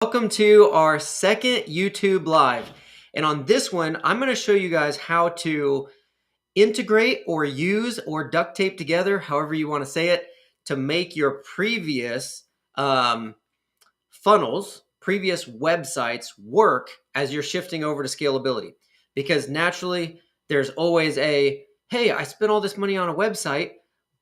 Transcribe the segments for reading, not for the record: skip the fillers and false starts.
Welcome to our second YouTube Live. And on this one, I'm going to show you guys how to integrate or use or duct tape together, however you want to say it, to make your previous funnels, previous websites work as you're shifting over to scalability. Because naturally, there's always hey, I spent all this money on a website,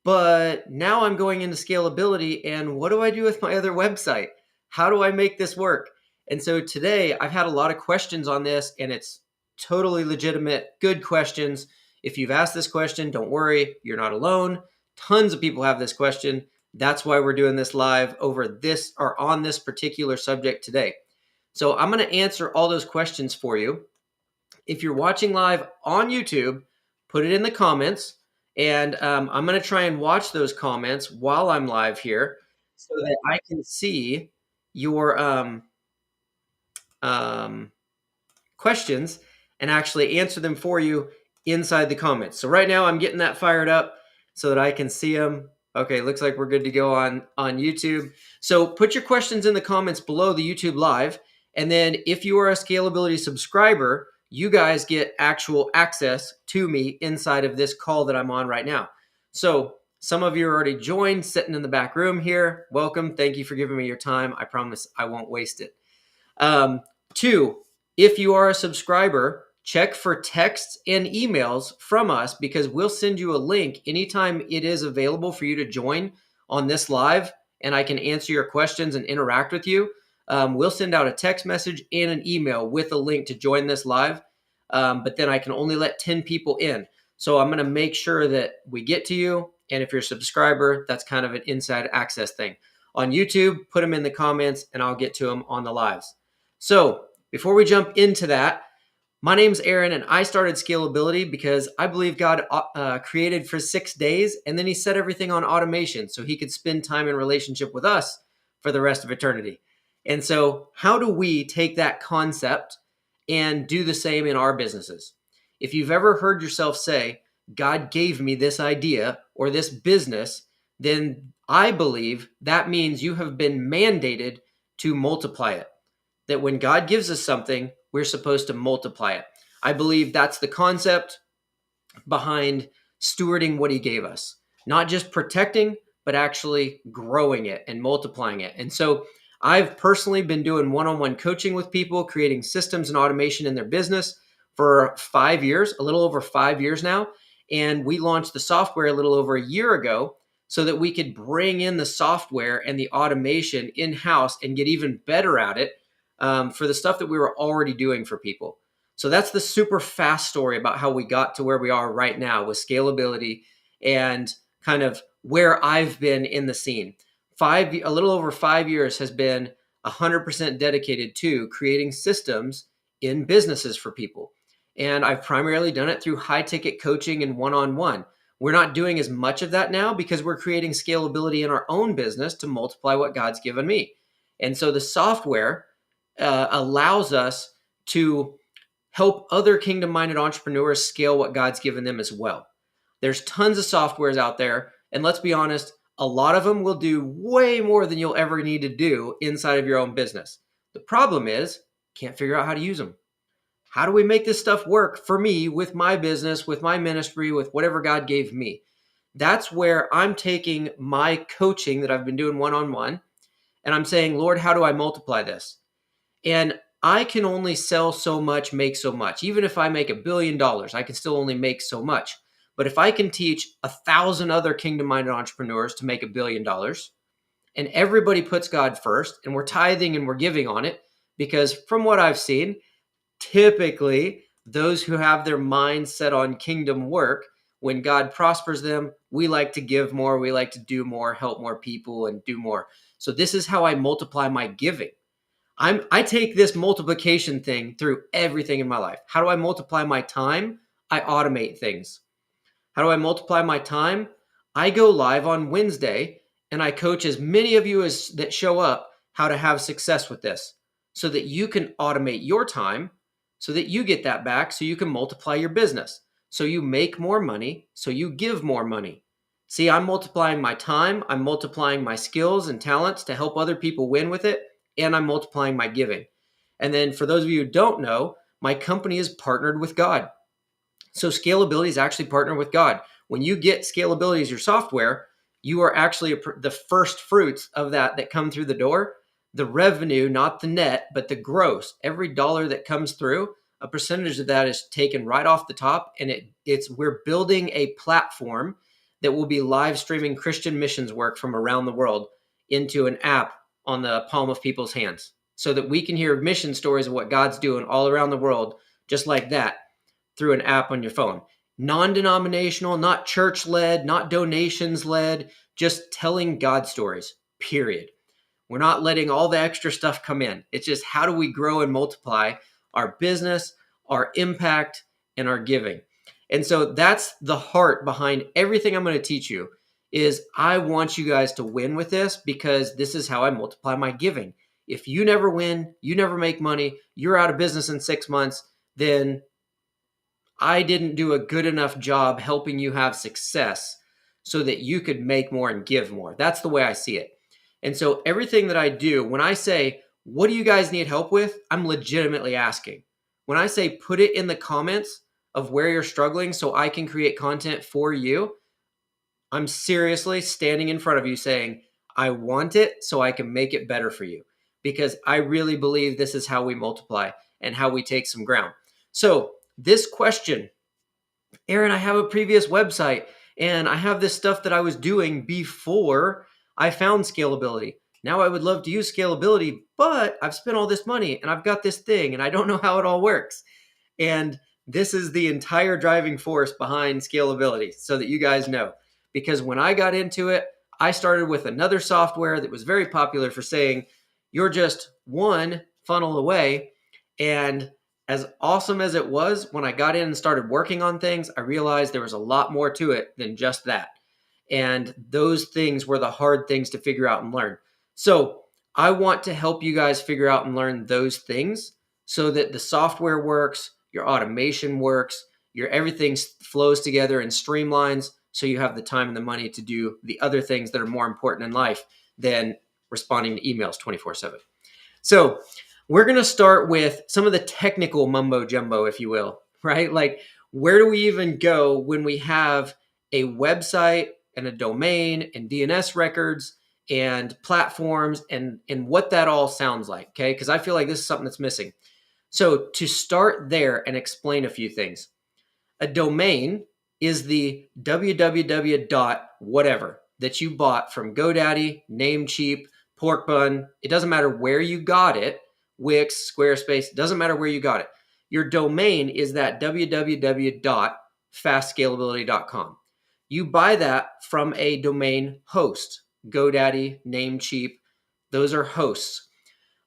but now I'm going into scalability. And what do I do with my other website? How do I make this work? And so today I've had a lot of questions on this, and it's totally legitimate, good questions. If you've asked this question, don't worry, you're not alone. Tons of people have this question. That's why we're doing this live over this or on this particular subject today. So I'm going to answer all those questions for you. If you're watching live on YouTube, put it in the comments. And I'm going to try and watch those comments while I'm live here so that I can see your questions and actually answer them for you inside the comments. So right now I'm getting that fired up so that I can see them. Okay, looks like we're good to go on YouTube. So put your questions in the comments below the YouTube live. And then if you are a Scalability subscriber, you guys get actual access to me inside of this call that I'm on right now. So some of you are already joined, sitting in the back room here. Welcome. Thank you for giving me your time. I promise I won't waste it. Two, if you are a subscriber, check for texts and emails from us because we'll send you a link anytime it is available for you to join on this live, and I can answer your questions and interact with you. We'll send out a text message and an email with a link to join this live, but then I can only let 10 people in. So I'm going to make sure that we get to you, and if you're a subscriber, that's kind of an inside access thing. On YouTube, put them in the comments, and I'll get to them on the lives. So before we jump into that, my name's Aaron, and I started Scalability because I believe God created for 6 days, and then he set everything on automation so he could spend time in relationship with us for the rest of eternity. And so how do we take that concept and do the same in our businesses? If you've ever heard yourself say, God gave me this idea or this business, then I believe that means you have been mandated to multiply it. That when God gives us something, we're supposed to multiply it. I believe that's the concept behind stewarding what he gave us. Not just protecting, but actually growing it and multiplying it. And so I've personally been doing one-on-one coaching with people, creating systems and automation in their business for 5 years, a little over 5 years now. And we launched the software a little over a year ago so that we could bring in the software and the automation in-house and get even better at it for the stuff that we were already doing for people. So that's the super fast story about how we got to where we are right now with scalability and kind of where I've been in the scene. A little over 5 years has been 100% dedicated to creating systems in businesses for people. And I've primarily done it through high ticket coaching and one-on-one. We're not doing as much of that now because we're creating scalability in our own business to multiply what God's given me. And so the software allows us to help other kingdom-minded entrepreneurs scale what God's given them as well. There's tons of softwares out there, and let's be honest, a lot of them will do way more than you'll ever need to do inside of your own business. The problem is, can't figure out how to use them. How do we make this stuff work for me with my business, with my ministry, with whatever God gave me? That's where I'm taking my coaching that I've been doing one-on-one, and I'm saying, Lord, how do I multiply this? And I can only sell so much, make so much. Even if I make $1 billion, I can still only make so much. But if I can teach 1,000 other kingdom-minded entrepreneurs to make $1 billion, and everybody puts God first, and we're tithing and we're giving on it, because from what I've seen, typically those who have their minds set on kingdom work, when God prospers them, we like to give more, we like to do more, help more people, and do more. So this is how I multiply my giving. I take this multiplication thing through everything in my life. How do I multiply my time? I automate things. How do I multiply my time? I go live on Wednesday and I coach as many of you as that show up how to have success with this so that you can automate your time so that you get that back so you can multiply your business. So you make more money, so you give more money. See, I'm multiplying my time. I'm multiplying my skills and talents to help other people win with it. and I'm multiplying my giving. And then for those of you who don't know, my company is partnered with God. So Scalability is actually partnered with God. When you get Scalability as your software, you are actually the first fruits of that come through the door. The revenue, not the net, but the gross. Every dollar that comes through, a percentage of that is taken right off the top, and we're building a platform that will be live streaming Christian missions work from around the world into an app on the palm of people's hands, so that we can hear mission stories of what God's doing all around the world, just like that, through an app on your phone. Non-denominational, not church-led, not donations-led, just telling God stories, period. We're not letting all the extra stuff come in. It's just how do we grow and multiply our business, our impact, and our giving. And so that's the heart behind everything I'm going to teach you. Is I want you guys to win with this, because this is how I multiply my giving. If you never win, you never make money, you're out of business in 6 months, then I didn't do a good enough job helping you have success so that you could make more and give more. That's the way I see it. And so everything that I do, when I say, what do you guys need help with? I'm legitimately asking. When I say put it in the comments of where you're struggling so I can create content for you, I'm seriously standing in front of you saying, I want it so I can make it better for you, because I really believe this is how we multiply and how we take some ground. So this question, Aaron, I have a previous website and I have this stuff that I was doing before I found Scalability. Now I would love to use Scalability, but I've spent all this money and I've got this thing and I don't know how it all works. And this is the entire driving force behind Scalability, so that you guys know. Because when I got into it, I started with another software that was very popular for saying, you're just one funnel away. And as awesome as it was, when I got in and started working on things, I realized there was a lot more to it than just that. And those things were the hard things to figure out and learn. So I want to help you guys figure out and learn those things so that the software works, your automation works, your everything flows together and streamlines, so you have the time and the money to do the other things that are more important in life than responding to emails 24/7. So we're going to start with some of the technical mumbo jumbo, if you will, right? Like, where do we even go when we have a website and a domain and DNS records and platforms and what that all sounds like, okay? Because I feel like this is something that's missing. So to start there and explain a few things, a domain is the www dot whatever that you bought from GoDaddy, Namecheap, Porkbun. It doesn't matter where you got it, Wix, Squarespace, doesn't matter where you got it. Your domain is that www.fastscalability.com. You buy that from a domain host, GoDaddy, Namecheap, those are hosts.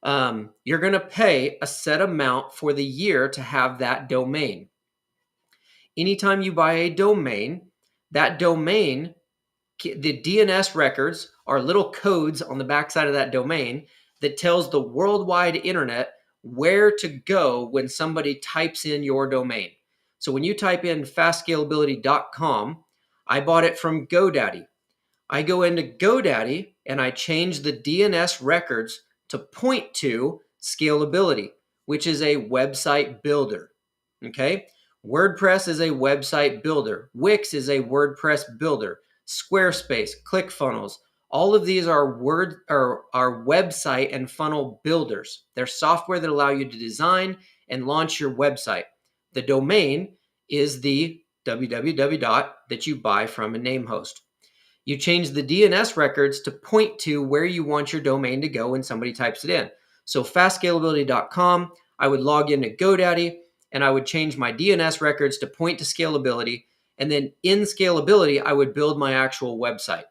You're going to pay a set amount for the year to have that domain. Anytime you buy a domain, that domain, the DNS records are little codes on the backside of that domain that tells the worldwide internet where to go when somebody types in your domain. So when you type in fastscalability.com, I bought it from GoDaddy. I go into GoDaddy and I change the DNS records to point to Scalability, which is a website builder. Okay? WordPress is a website builder. Wix is a WordPress builder. Squarespace, ClickFunnels, all of these are website and funnel builders. They're software that allow you to design and launch your website. The domain is the www that you buy from a name host. You change the DNS records to point to where you want your domain to go when somebody types it in. So fastscalability.com, I would log into GoDaddy and I would change my DNS records to point to Scalability. And then in Scalability, I would build my actual website.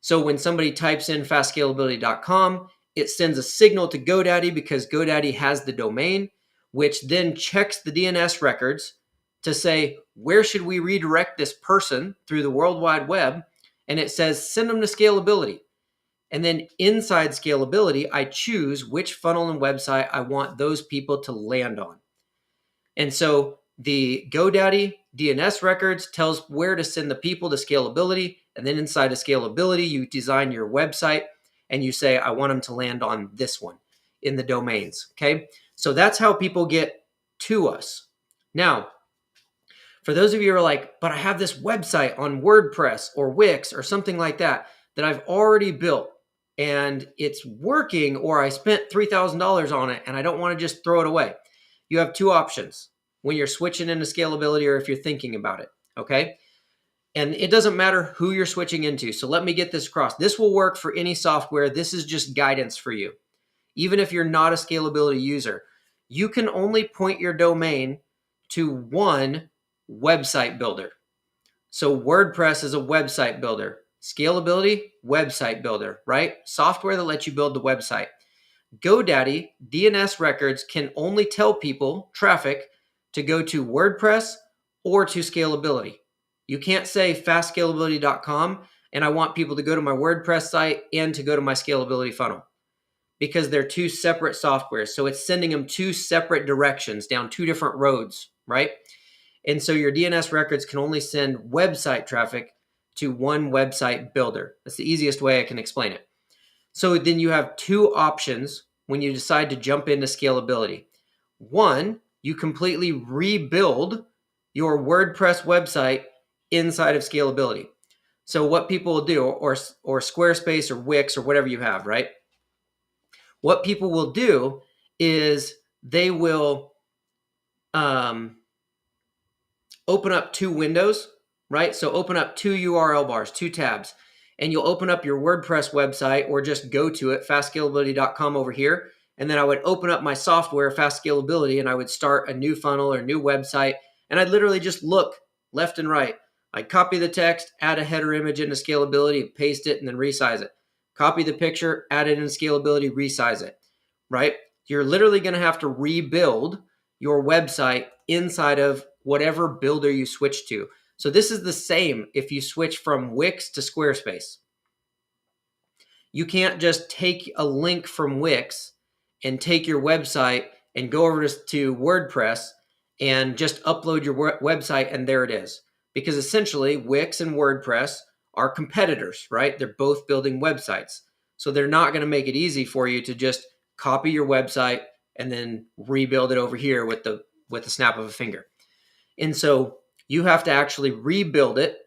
So when somebody types in fastscalability.com, it sends a signal to GoDaddy because GoDaddy has the domain, which then checks the DNS records to say, where should we redirect this person through the World Wide Web? And it says, send them to Scalability. And then inside Scalability, I choose which funnel and website I want those people to land on. And so the GoDaddy DNS records tells where to send the people to Scalability. And then inside of Scalability, you design your website and you say, I want them to land on this one. in the domains. Okay. So that's how people get to us. Now, for those of you who are like, but I have this website on WordPress or Wix or something like that I've already built and it's working, or I spent $3,000 on it and I don't want to just throw it away. You have two options when you're switching into scalability or if you're thinking about it. Okay. And it doesn't matter who you're switching into. So let me get this across. This will work for any software. This is just guidance for you. Even if you're not a scalability user, you can only point your domain to one website builder. So WordPress is a website builder. Scalability, website builder, right? Software that lets you build the website. GoDaddy DNS records can only tell people, traffic, to go to WordPress or to Scalability. You can't say fastscalability.com and I want people to go to my WordPress site and to go to my scalability funnel, because they're two separate softwares. So it's sending them two separate directions down two different roads, right? And so your DNS records can only send website traffic to one website builder. That's the easiest way I can explain it. So then you have two options when you decide to jump into scalability. One, you completely rebuild your WordPress website inside of scalability. So what people will do, or Squarespace or Wix or whatever you have, right? What people will do is they will open up two windows, right? So open up two URL bars, two tabs, and you'll open up your WordPress website or just go to it, fastscalability.com over here. And then I would open up my software, Fast Scalability, and I would start a new funnel or new website. And I'd literally just look left and right. I'd copy the text, add a header image into Scalability, paste it, and then resize it. Copy the picture, add it in Scalability, resize it, right? You're literally going to have to rebuild your website inside of whatever builder you switch to. So this is the same if you switch from Wix to Squarespace. You can't just take a link from Wix and take your website and go over to WordPress and just upload your website and there it is. Because essentially Wix and WordPress are competitors, right? They're both building websites. So they're not going to make it easy for you to just copy your website and then rebuild it over here with the snap of a finger. And so you have to actually rebuild it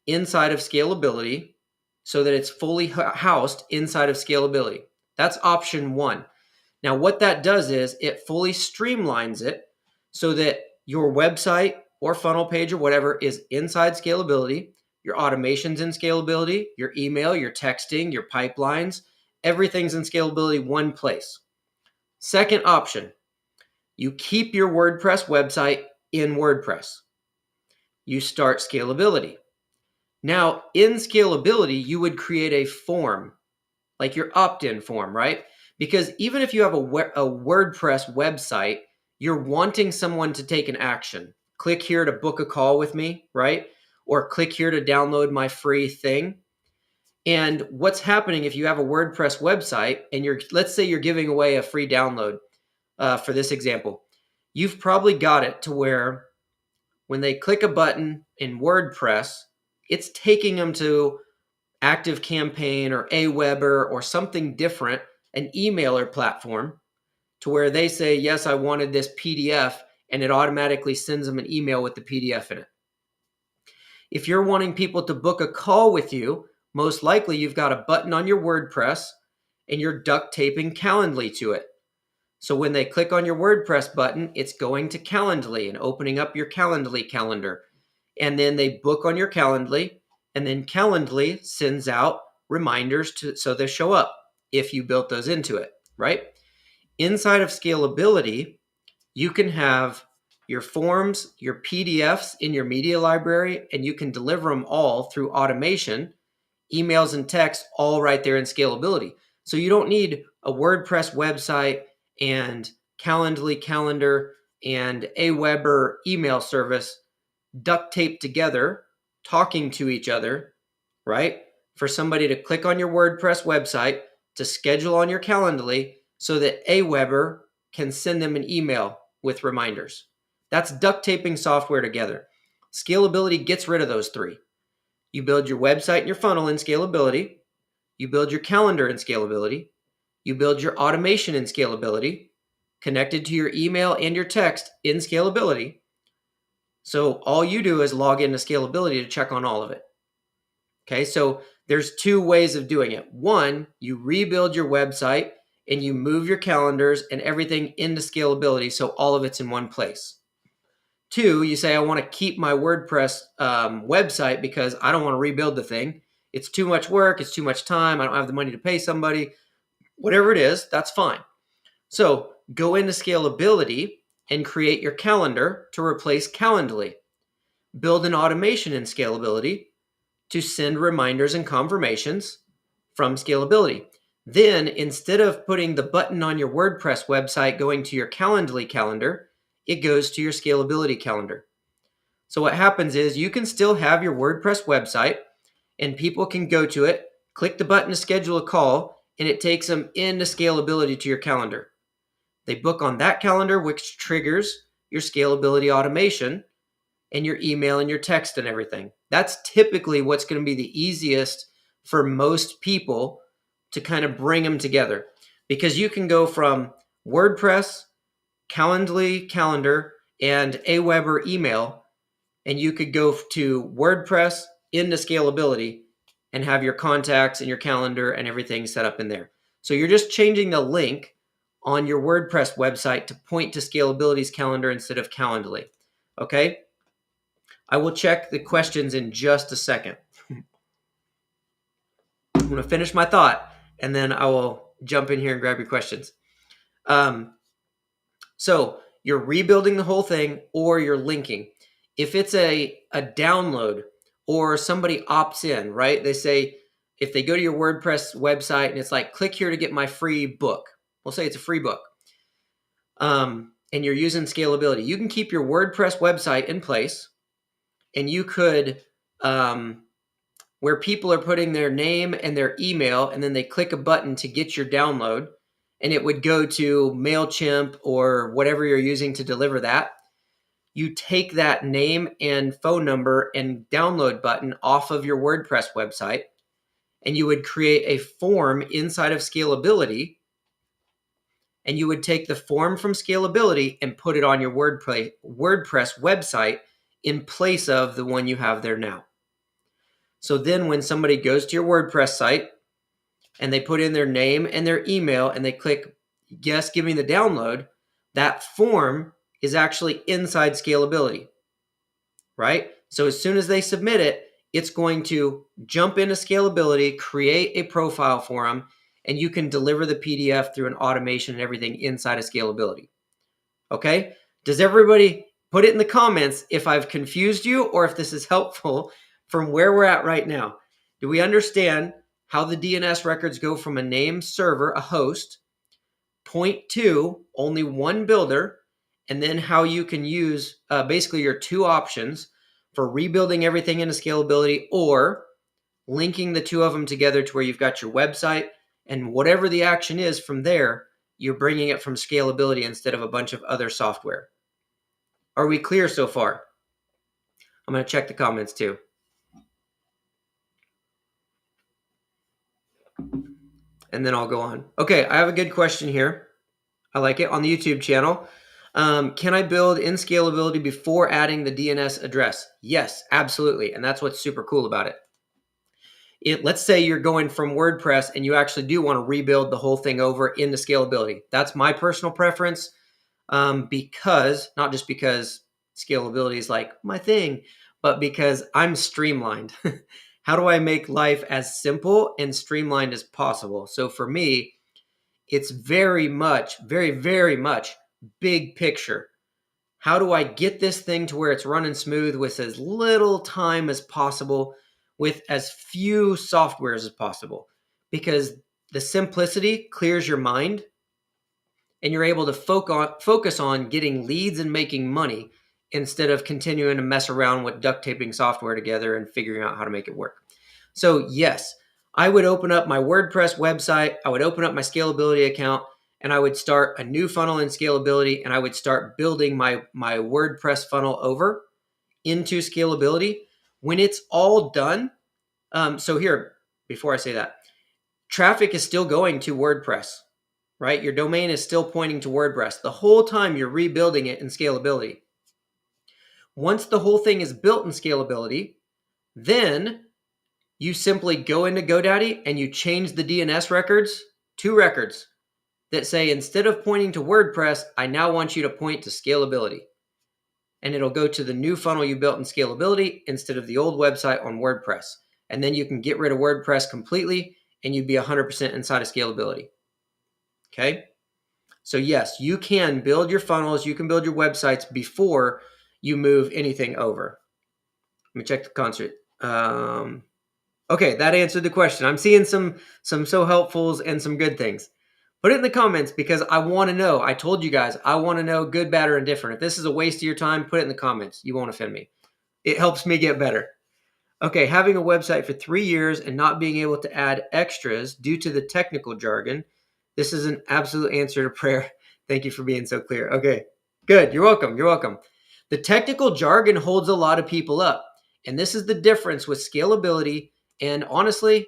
inside of Scalability so that it's fully housed inside of Scalability. That's option one. Now, what that does is it fully streamlines it so that your website or funnel page or whatever is inside Scalability, your automation's in Scalability, your email, your texting, your pipelines, everything's in Scalability one place. Second option, you keep your WordPress website in WordPress. You start Scalability. Now, in Scalability, you would create a form, like your opt-in form, right? Because even if you have a WordPress website, you're wanting someone to take an action. Click here to book a call with me, right? Or click here to download my free thing. And what's happening if you have a WordPress website and let's say you're giving away a free download for this example, you've probably got it to where when they click a button in WordPress, it's taking them to ActiveCampaign or Aweber or something different, an emailer platform, to where they say, yes, I wanted this PDF, and it automatically sends them an email with the PDF in it. If you're wanting people to book a call with you, most likely you've got a button on your WordPress and you're duct taping Calendly to it. So when they click on your WordPress button, it's going to Calendly and opening up your Calendly calendar. And then they book on your Calendly, and then Calendly sends out reminders so they show up if you built those into it, right? Inside of Scalability, you can have your forms, your PDFs in your media library, and you can deliver them all through automation, emails and text, all right there in Scalability. So you don't need a WordPress website and Calendly calendar and Aweber email service duct taped together, talking to each other, right? For somebody to click on your WordPress website to schedule on your Calendly so that Aweber can send them an email with reminders. That's duct taping software together. Scalability gets rid of those three. You build your website and your funnel in Scalability. You build your calendar in Scalability. You build your automation in Scalability, connected to your email and your text in Scalability. So all you do is log into Scalability to check on all of it. Okay, so there's two ways of doing it. One, you rebuild your website and you move your calendars and everything into Scalability so all of it's in one place. Two, you say, I want to keep my WordPress website because I don't want to rebuild the thing. It's too much work. It's too much time. I don't have the money to pay somebody. Whatever it is, that's fine. So go into Scalability and create your calendar to replace Calendly. Build an automation in Scalability to send reminders and confirmations from Scalability. Then, instead of putting the button on your WordPress website going to your Calendly calendar, it goes to your Scalability calendar. So what happens is you can still have your WordPress website and people can go to it, click the button to schedule a call, and it takes them into Scalability to your calendar. They book on that calendar, which triggers your Scalability automation and your email and your text and everything. That's typically what's going to be the easiest for most people to kind of bring them together, because you can go from WordPress, Calendly calendar, and Aweber email, and you could go to WordPress into Scalability and have your contacts and your calendar and everything set up in there. So you're just changing the link on your WordPress website to point to Scalability's calendar instead of Calendly. Okay? I will check the questions in just a second. I'm going to finish my thought, and then I will jump in here and grab your questions. So you're rebuilding the whole thing, or you're linking. If it's a download or somebody opts in, right? They say, if they go to your WordPress website and it's like, click here to get my free book. We'll say it's a free book. And you're using Scalability. You can keep your WordPress website in place, and you could, where people are putting their name and their email, and then they click a button to get your download, and it would go to MailChimp or whatever you're using to deliver that. You take that name and phone number and download button off of your WordPress website, and you would create a form inside of Scalability, and you would take the form from Scalability and put it on your WordPress website in place of the one you have there now. So then when somebody goes to your WordPress site and they put in their name and their email and they click, yes, give me the download, that form is actually inside Scalability, right? So as soon as they submit it, it's going to jump into Scalability, create a profile for them, and you can deliver the PDF through an automation and everything inside of Scalability. Okay? Does everybody put it in the comments if I've confused you or if this is helpful from where we're at right now? Do we understand how the DNS records go from a name server, a host, point to only one builder, and then how you can use basically your two options for rebuilding everything into Scalability or linking the two of them together to where you've got your website, and whatever the action is from there, you're bringing it from Scalability instead of a bunch of other software. Are we clear so far? I'm going to check the comments too. And then I'll go on. Okay, I have a good question here. I like it on the YouTube channel. Can I build in Scalability before adding the DNS address? Yes, absolutely. And that's what's super cool about it. Let's say you're going from WordPress and you actually do want to rebuild the whole thing over into Scalability. That's my personal preference, because not just because Scalability is like my thing, but because I'm streamlined. How do I make life as simple and streamlined as possible? So for me, it's very much, very, very much big picture. How do I get this thing to where it's running smooth with as little time as possible, with as few softwares as possible? Because the simplicity clears your mind and you're able to focus on getting leads and making money instead of continuing to mess around with duct taping software together and figuring out how to make it work. So yes, I would open up my WordPress website, I would open up my Scalability account, and I would start a new funnel in Scalability, and I would start building my WordPress funnel over into Scalability. When it's all done, so here, before I say that, traffic is still going to WordPress. right? Your domain is still pointing to WordPress. The whole time you're rebuilding it in Scalability. Once the whole thing is built in Scalability, then you simply go into GoDaddy and you change the DNS records to records that say, instead of pointing to WordPress, I now want you to point to Scalability. And it'll go to the new funnel you built in Scalability instead of the old website on WordPress. And then you can get rid of WordPress completely and you'd be 100% inside of Scalability. Okay? So yes, you can build your funnels, you can build your websites before you move anything over. Let me check the concert. Okay, that answered the question. I'm seeing some so helpfuls and some good things. Put it in the comments because I want to know. I told you guys, I want to know good, bad, or indifferent. If this is a waste of your time, put it in the comments. You won't offend me. It helps me get better. Okay, having a website for 3 years and not being able to add extras due to the technical jargon. This is an absolute answer to prayer. Thank you for being so clear. Okay, good. You're welcome. You're welcome. The technical jargon holds a lot of people up. And this is the difference with Scalability and honestly,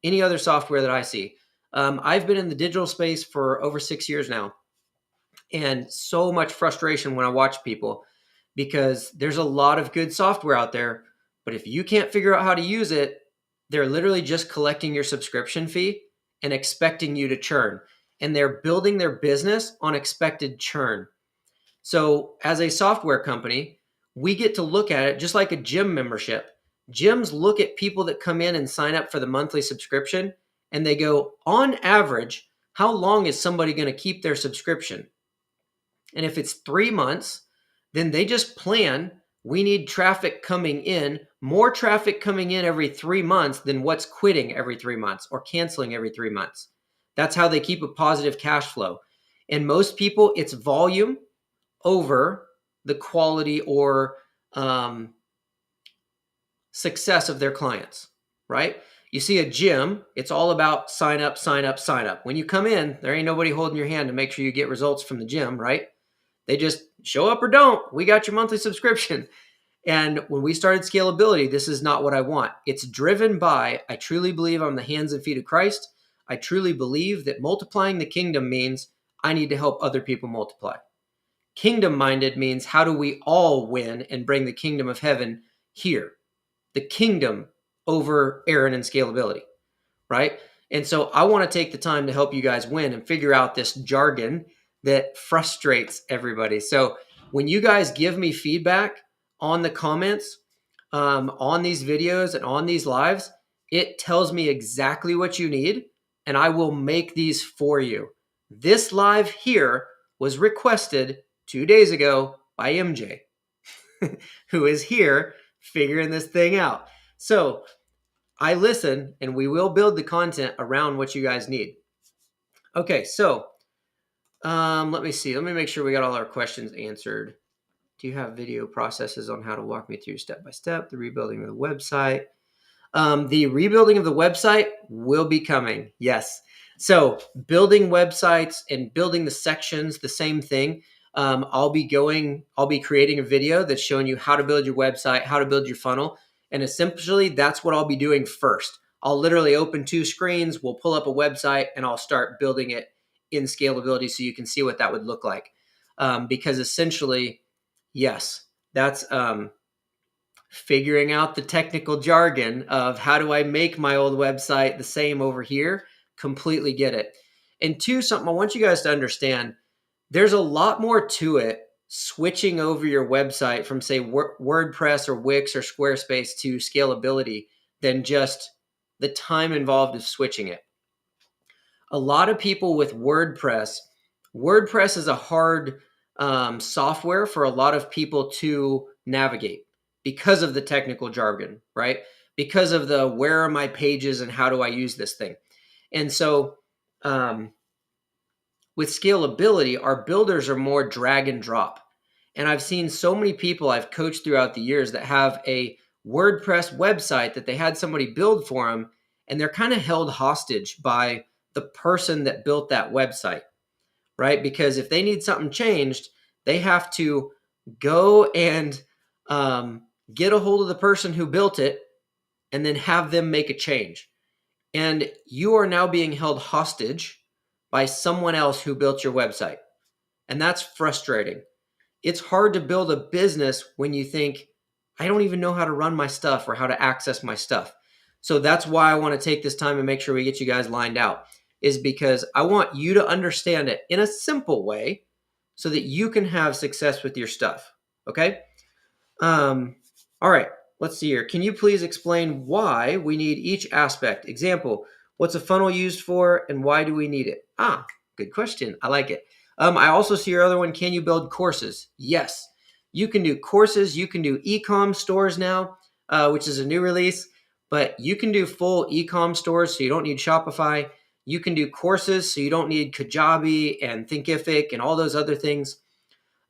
any other software that I see. I've been in the digital space for over 6 years now. And so much frustration when I watch people because there's a lot of good software out there. But if you can't figure out how to use it, they're literally just collecting your subscription fee and expecting you to churn. And they're building their business on expected churn. So as a software company, we get to look at it just like a gym membership. Gyms look at people that come in and sign up for the monthly subscription, and they go, on average, how long is somebody going to keep their subscription? And if it's 3 months, then they just plan, we need traffic coming in, more traffic coming in every 3 months than what's quitting every 3 months or canceling every 3 months. That's how they keep a positive cash flow. And most people, it's volume over the quality or success of their clients, right? You see a gym, it's all about sign up, sign up, sign up. When you come in, there ain't nobody holding your hand to make sure you get results from the gym, right? They just show up or don't. We got your monthly subscription. And when we started Scalability, this is not what I want. It's driven by, I truly believe I'm the hands and feet of Christ. I truly believe that multiplying the kingdom means I need to help other people multiply. Kingdom-minded means how do we all win and bring the kingdom of heaven here? The kingdom over Aaron and Scalability, right? And so I want to take the time to help you guys win and figure out this jargon that frustrates everybody. So when you guys give me feedback on the comments, on these videos and on these lives, it tells me exactly what you need, and I will make these for you. This live here was requested 2 days ago by MJ, who is here figuring this thing out. So I listen and we will build the content around what you guys need. Okay, so let me see. Let me make sure we got all our questions answered. Do you have video processes on how to walk me through step by step the rebuilding of the website? The rebuilding of the website will be coming. Yes. So building websites and building the sections, the same thing. I'll be creating a video that's showing you how to build your website, how to build your funnel. And essentially that's what I'll be doing first. I'll literally open 2 screens. We'll pull up a website and I'll start building it in Scalability so you can see what that would look like. Because essentially, yes, that's figuring out the technical jargon of how do I make my old website the same over here. Completely get it. And 2, something I want you guys to understand, there's a lot more to it switching over your website from, say, WordPress or Wix or Squarespace to Scalability than just the time involved of switching it. A lot of people with WordPress is a hard software for a lot of people to navigate because of the technical jargon, right? Because of the where are my pages and how do I use this thing? And so with Scalability, our builders are more drag and drop. And I've seen so many people I've coached throughout the years that have a WordPress website that they had somebody build for them, and they're kind of held hostage by the person that built that website, right? Because if they need something changed, they have to go and get a hold of the person who built it and then have them make a change. And you are now being held hostage by someone else who built your website. And that's frustrating. It's hard to build a business when you think, I don't even know how to run my stuff or how to access my stuff. So that's why I want to take this time and make sure we get you guys lined out, is because I want you to understand it in a simple way so that you can have success with your stuff. Okay? All right, let's see here. Can you please explain why we need each aspect? Example, what's a funnel used for and why do we need it? Good question. I like it. I also see your other one. Can you build courses? Yes. You can do courses. You can do e-com stores now, which is a new release, but you can do full e-com stores, so you don't need Shopify. You can do courses, so you don't need Kajabi and Thinkific and all those other things.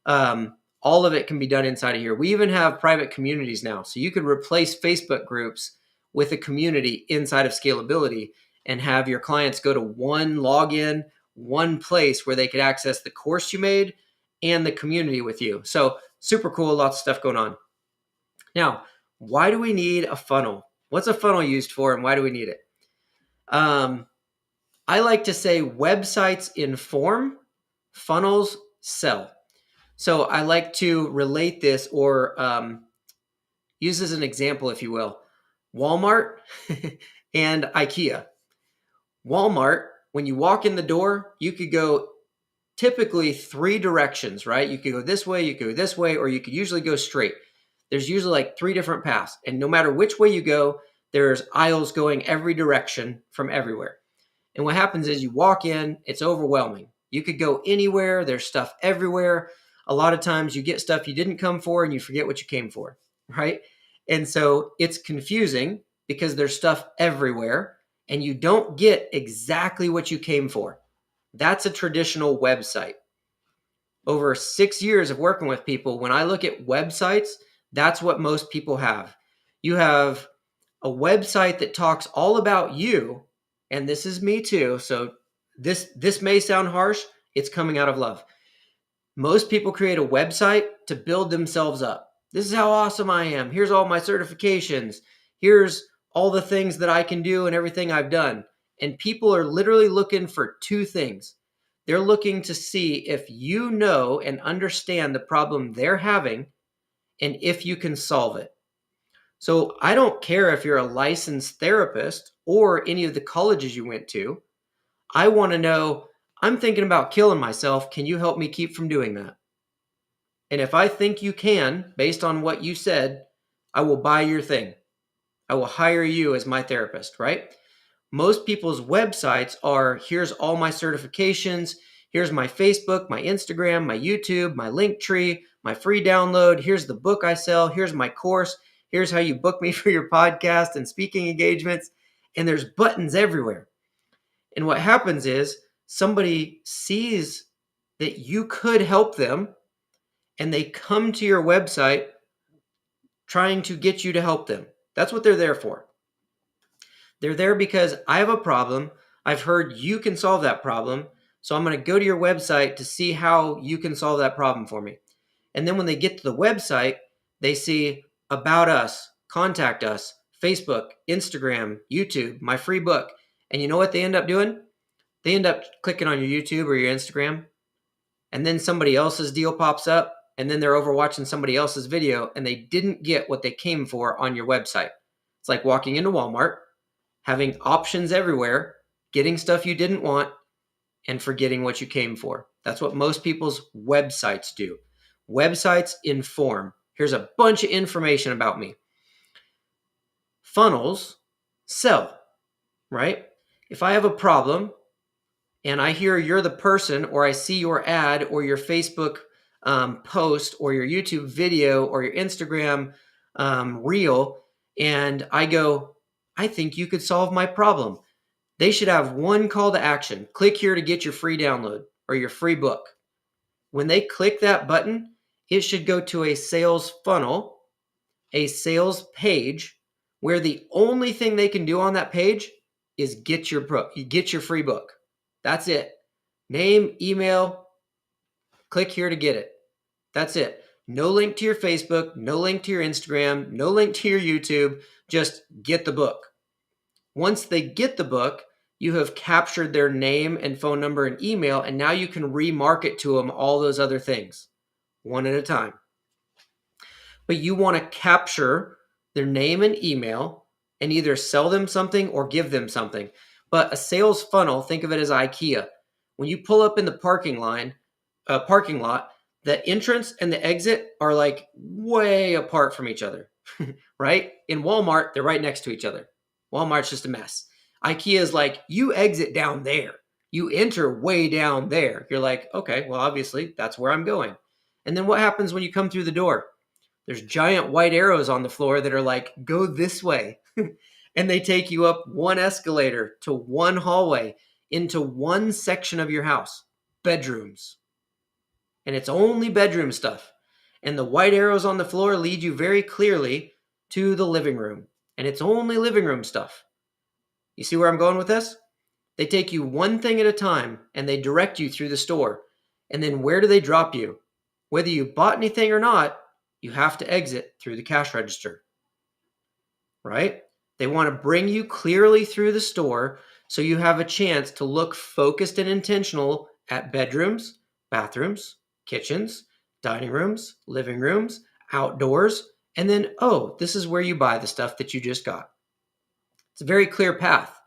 All of it can be done inside of here. We even have private communities now. So you could replace Facebook groups with a community inside of Scalability and have your clients go to one login, one place where they could access the course you made and the community with you. So super cool, lots of stuff going on. Now, why do we need a funnel? What's a funnel used for and why do we need it? I like to say websites inform, funnels sell. So I like to relate this or use as an example, if you will, Walmart and IKEA. Walmart, when you walk in the door, you could go typically 3 directions, right? You could go this way, you could go this way, or you could usually go straight. There's usually like 3 different paths. And no matter which way you go, there's aisles going every direction from everywhere. And what happens is you walk in, it's overwhelming. You could go anywhere, there's stuff everywhere. A lot of times you get stuff you didn't come for and you forget what you came for, right? And so it's confusing because there's stuff everywhere and you don't get exactly what you came for. That's a traditional website. Over 6 years of working with people, when I look at websites, that's what most people have. You have a website that talks all about you, and this is me too, so this may sound harsh, it's coming out of love. Most people create a website to build themselves up. This is how awesome I am. Here's all my certifications. Here's all the things that I can do and everything I've done. And people are literally looking for 2 things. They're looking to see if you know and understand the problem they're having and if you can solve it. So I don't care if you're a licensed therapist or any of the colleges you went to. I want to know, I'm thinking about killing myself. Can you help me keep from doing that? And if I think you can, based on what you said, I will buy your thing. I will hire you as my therapist, right? Most people's websites are, here's all my certifications. Here's my Facebook, my Instagram, my YouTube, my Linktree, my free download. Here's the book I sell. Here's my course. Here's how you book me for your podcast and speaking engagements. And there's buttons everywhere. And what happens is somebody sees that you could help them and they come to your website trying to get you to help them. That's what they're there for. They're there because I have a problem. I've heard you can solve that problem. So I'm going to go to your website to see how you can solve that problem for me. And then when they get to the website, they see about us, contact us, Facebook, Instagram, YouTube, my free book. And you know what they end up doing? They end up clicking on your YouTube or your Instagram. And then somebody else's deal pops up. And then they're over watching somebody else's video. And they didn't get what they came for on your website. It's like walking into Walmart, having options everywhere, getting stuff you didn't want, and forgetting what you came for. That's what most people's websites do. Websites inform. Here's a bunch of information about me. Funnels sell, right? If I have a problem and I hear you're the person, or I see your ad or your Facebook post or your YouTube video or your Instagram reel, and I go, I think you could solve my problem. They should have one call to action. Click here to get your free download or your free book. When they click that button, it should go to a sales funnel, a sales page, where the only thing they can do on that page is get your free book. That's it. Name, email, click here to get it. That's it. No link to your Facebook, no link to your Instagram, no link to your YouTube. Just get the book. Once they get the book, you have captured their name and phone number and email, and now you can remarket to them all those other things one at a time. But you want to capture their name and email and either sell them something or give them something. But a sales funnel, think of it as IKEA. When you pull up in the parking lot, the entrance and the exit are like way apart from each other, right? In Walmart, they're right next to each other. Walmart's just a mess. IKEA is like, you exit down there. You enter way down there. You're like, okay, well, obviously that's where I'm going. And then what happens when you come through the door? There's giant white arrows on the floor that are like, go this way. And they take you up one escalator to one hallway into one section of your house, bedrooms. And it's only bedroom stuff. And the white arrows on the floor lead you very clearly to the living room. And it's only living room stuff. You see where I'm going with this? They take you one thing at a time and they direct you through the store. And then where do they drop you? Whether you bought anything or not, you have to exit through the cash register, right? They want to bring you clearly through the store so you have a chance to look focused and intentional at bedrooms, bathrooms, kitchens, dining rooms, living rooms, outdoors, and then, oh, this is where you buy the stuff that you just got. It's a very clear path.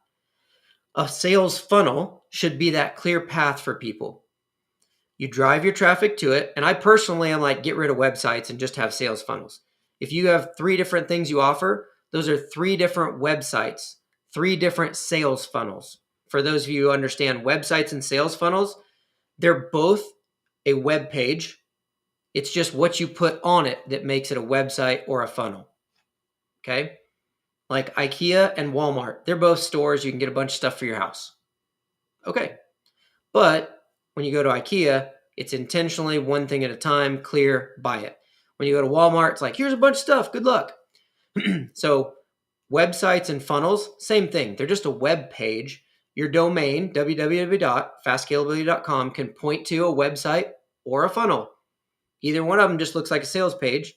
A sales funnel should be that clear path for people. You drive your traffic to it. And I personally am like, get rid of websites and just have sales funnels. If you have 3 different things you offer, those are 3 different websites, 3 different sales funnels. For those of you who understand websites and sales funnels, they're both a web page. It's just what you put on it that makes it a website or a funnel. Okay? Like IKEA and Walmart, they're both stores. You can get a bunch of stuff for your house. Okay. But when you go to IKEA, it's intentionally one thing at a time, clear, buy it. When you go to Walmart, it's like, here's a bunch of stuff, good luck. So websites and funnels, same thing. They're just a web page. Your domain, www.fastscalability.com, can point to a website or a funnel. Either one of them just looks like a sales page.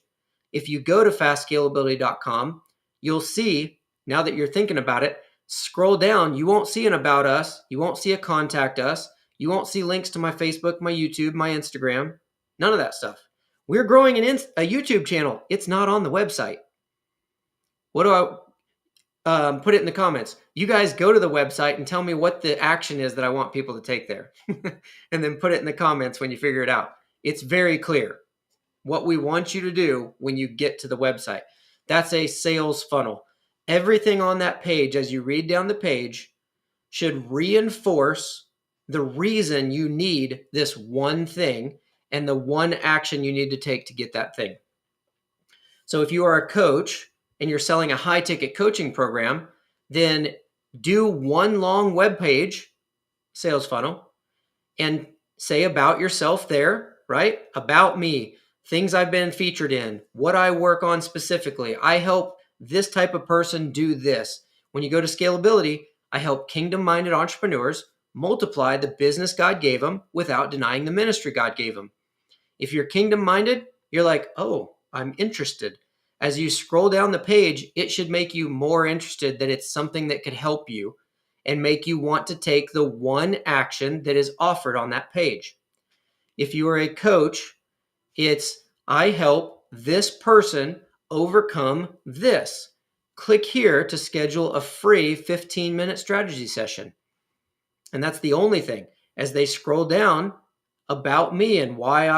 If you go to fastscalability.com, you'll see, now that you're thinking about it, scroll down, you won't see an about us, you won't see a contact us, you won't see links to my Facebook, my YouTube, my Instagram, none of that stuff. We're growing a YouTube channel. It's not on the website. What do I put it in the comments? You guys go to the website and tell me what the action is that I want people to take there. And then put it in the comments when you figure it out. It's very clear what we want you to do when you get to the website. That's a sales funnel. Everything on that page, as you read down the page, should reinforce the reason you need this one thing and the one action you need to take to get that thing. So if you are a coach and you're selling a high ticket coaching program, then do one long web page, sales funnel, and say about yourself there, right? About me, things I've been featured in, what I work on specifically. I help this type of person do this. When you go to Scalability, I help kingdom-minded entrepreneurs multiply the business God gave them without denying the ministry God gave them. If you're kingdom-minded, you're like, oh, I'm interested. As you scroll down the page, it should make you more interested that it's something that could help you and make you want to take the one action that is offered on that page. If you are a coach, it's, I help this person overcome this. Click here to schedule a free 15-minute strategy session. And that's the only thing. As they scroll down, about me and why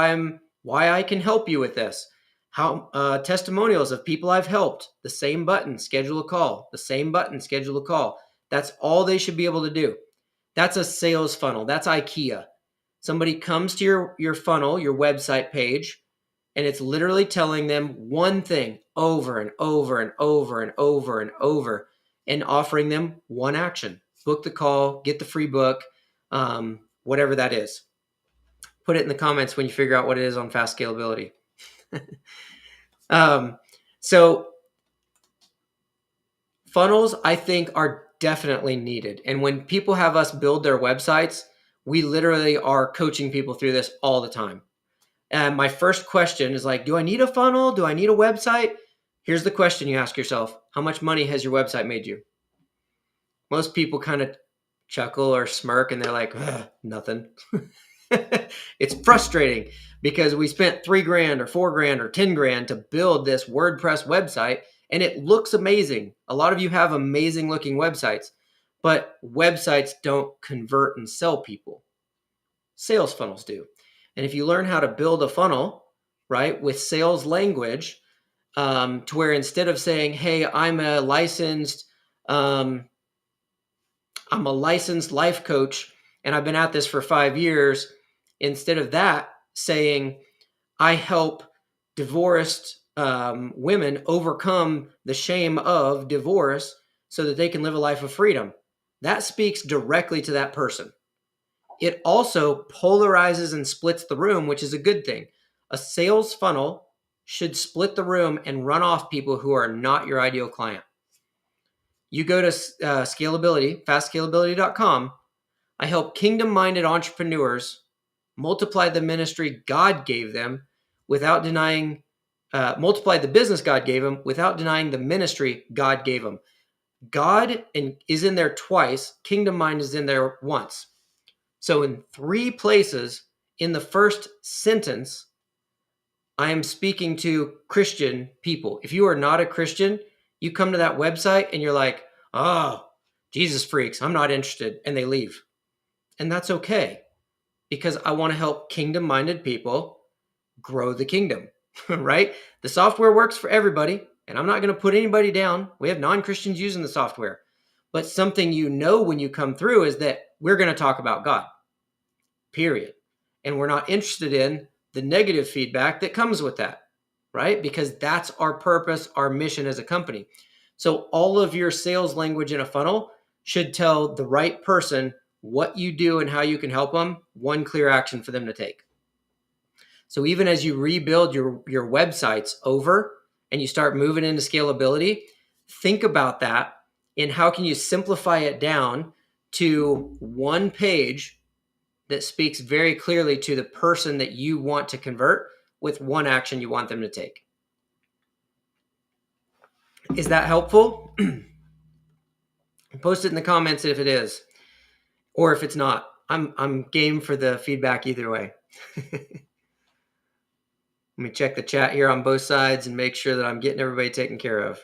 I can help you with this. How testimonials of people I've helped. The same button, schedule a call. The same button, schedule a call. That's all they should be able to do. That's a sales funnel. That's IKEA. Somebody comes to your funnel, your website page, and it's literally telling them one thing over and over and over and over and over, and offering them one action. Book the call, get the free book, whatever that is. Put it in the comments when you figure out what it is on Fast Scalability. So funnels, I think, are definitely needed. And when people have us build their websites, we literally are coaching people through this all the time. And my first question is like, do I need a funnel? Do I need a website? Here's the question you ask yourself. How much money has your website made you? Most people kind of chuckle or smirk and they're like, nothing. It's frustrating because we spent $3,000 or $4,000 or $10,000 to build this WordPress website and it looks amazing. A lot of you have amazing looking websites, but websites don't convert and sell people. Sales funnels do. And if you learn how to build a funnel, right, with sales language, to where instead of saying, hey, I'm a licensed life coach and I've been at this for 5 years, instead of that saying, I help divorced women overcome the shame of divorce so that they can live a life of freedom. That speaks directly to that person. It also polarizes and splits the room, which is a good thing. A sales funnel should split the room and run off people who are not your ideal client. You go to Scalability, fastscalability.com. I help kingdom-minded entrepreneurs multiply the ministry God gave them without denying, multiply the business God gave them without denying the ministry God gave them. God is in there twice. Kingdom Mind is in there once. So in 3 places in the first sentence, I am speaking to Christian people. If you are not a Christian, you come to that website and you're like, oh, Jesus freaks, I'm not interested. And they leave. And that's okay, because I want to help kingdom-minded people grow the kingdom, right? The software works for everybody, and I'm not going to put anybody down. We have non-Christians using the software. But something you know when you come through is that we're going to talk about God, period. And we're not interested in the negative feedback that comes with that, right? Because that's our purpose, our mission as a company. So all of your sales language in a funnel should tell the right person what you do and how you can help them, one clear action for them to take. So even as you rebuild your websites over and you start moving into scalability, think about that and how can you simplify it down to one page that speaks very clearly to the person that you want to convert with one action you want them to take. Is that helpful? Post it in the comments if it is, or if it's not. I'm game for the feedback either way. Let me check the chat here on both sides and make sure that I'm getting everybody taken care of.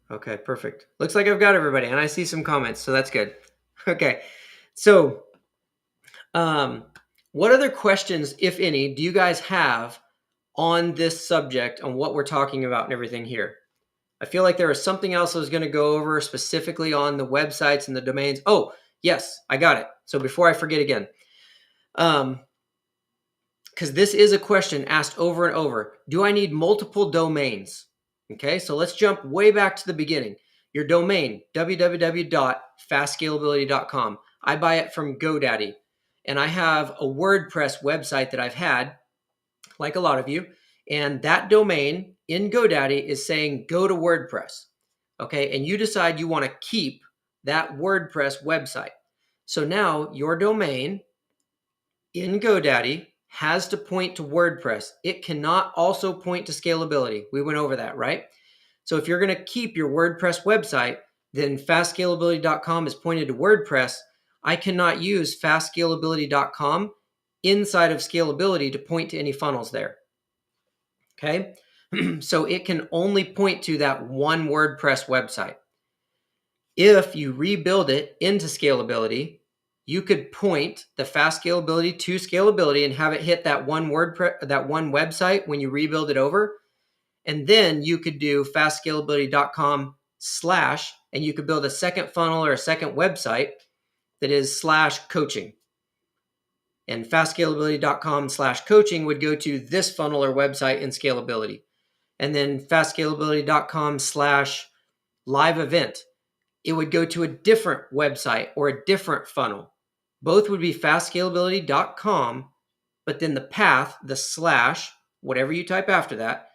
Okay, perfect. Looks like I've got everybody, and I see some comments, so that's good. Okay, so what other questions, if any, do you guys have on this subject, on what we're talking about and everything here? I feel like there was something else I was going to go over specifically on the websites and the domains. Oh, yes, I got it. So before I forget again, because this is a question asked over and over. Do I need multiple domains? Okay, so let's jump way back to the beginning. Your domain, www.fastscalability.com. I buy it from GoDaddy. And I have a WordPress website that I've had, like a lot of you. And that domain in GoDaddy is saying go to WordPress. Okay, and you decide you want to keep that WordPress website. So now your domain in GoDaddy has to point to WordPress. It cannot also point to Scalability. We went over that, right? So if you're going to keep your WordPress website, then fastscalability.com is pointed to WordPress. I cannot use fastscalability.com inside of Scalability to point to any funnels there. Okay? So it can only point to that one WordPress website. If you rebuild it into Scalability, you could point the fast scalability to Scalability and have it hit that one website when you rebuild it over. And then you could do fastscalability.com/ and you could build a second funnel or a second website that is /coaching. And fastscalability.com / coaching would go to this funnel or website in Scalability. And then fastscalability.com / live event, it would go to a different website or a different funnel. Both would be fastscalability.com, but then the path, the / whatever you type after that,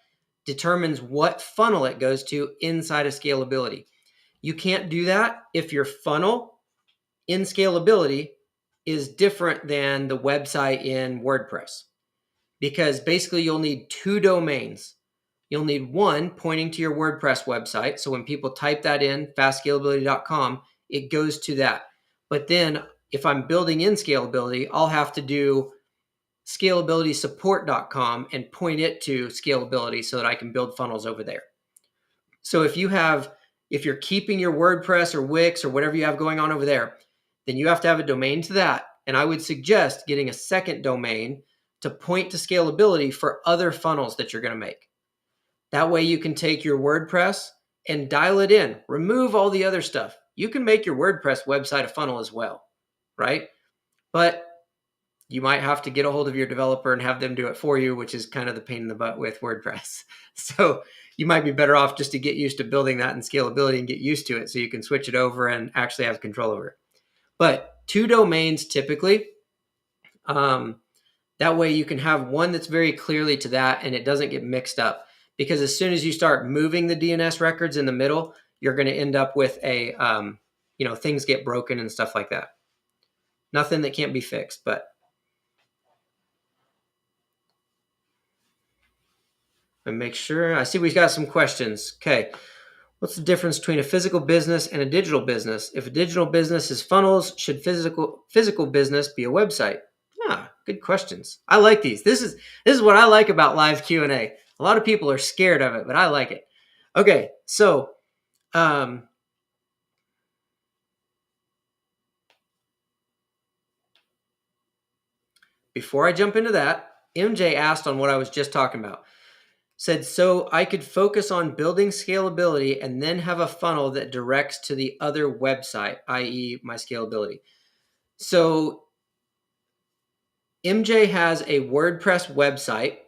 determines what funnel it goes to inside of Scalability. You can't do that if your funnel in Scalability is different than the website in WordPress, because basically you'll need two domains. You'll need one pointing to your WordPress website. So when people type that in, fastscalability.com, it goes to that. But then if I'm building in Scalability, I'll have to do scalabilitysupport.com and point it to Scalability so that I can build funnels over there. So if you're keeping your WordPress or Wix or whatever you have going on over there, then you have to have a domain to that. And I would suggest getting a second domain to point to Scalability for other funnels that you're going to make. That way you can take your WordPress and dial it in, remove all the other stuff. You can make your WordPress website a funnel as well, right? But you might have to get a hold of your developer and have them do it for you, which is kind of the pain in the butt with WordPress. So you might be better off just to get used to building that in Scalability and get used to it so you can switch it over and actually have control over it. But two domains typically. That way you can have one that's very clearly to that and it doesn't get mixed up. Because as soon as you start moving the DNS records in the middle, you're going to end up with things get broken and stuff like that. Nothing that can't be fixed, but and make sure. I see we've got some questions. Okay. What's the difference between a physical business and a digital business? If a digital business is funnels, should physical business be a website? Good questions. I like these. This is what I like about live Q&A. A lot of people are scared of it, but I like it. Okay, so before I jump into that, MJ asked on what I was just talking about. Said, so I could focus on building Scalability and then have a funnel that directs to the other website, i.e. my Scalability. So MJ has a WordPress website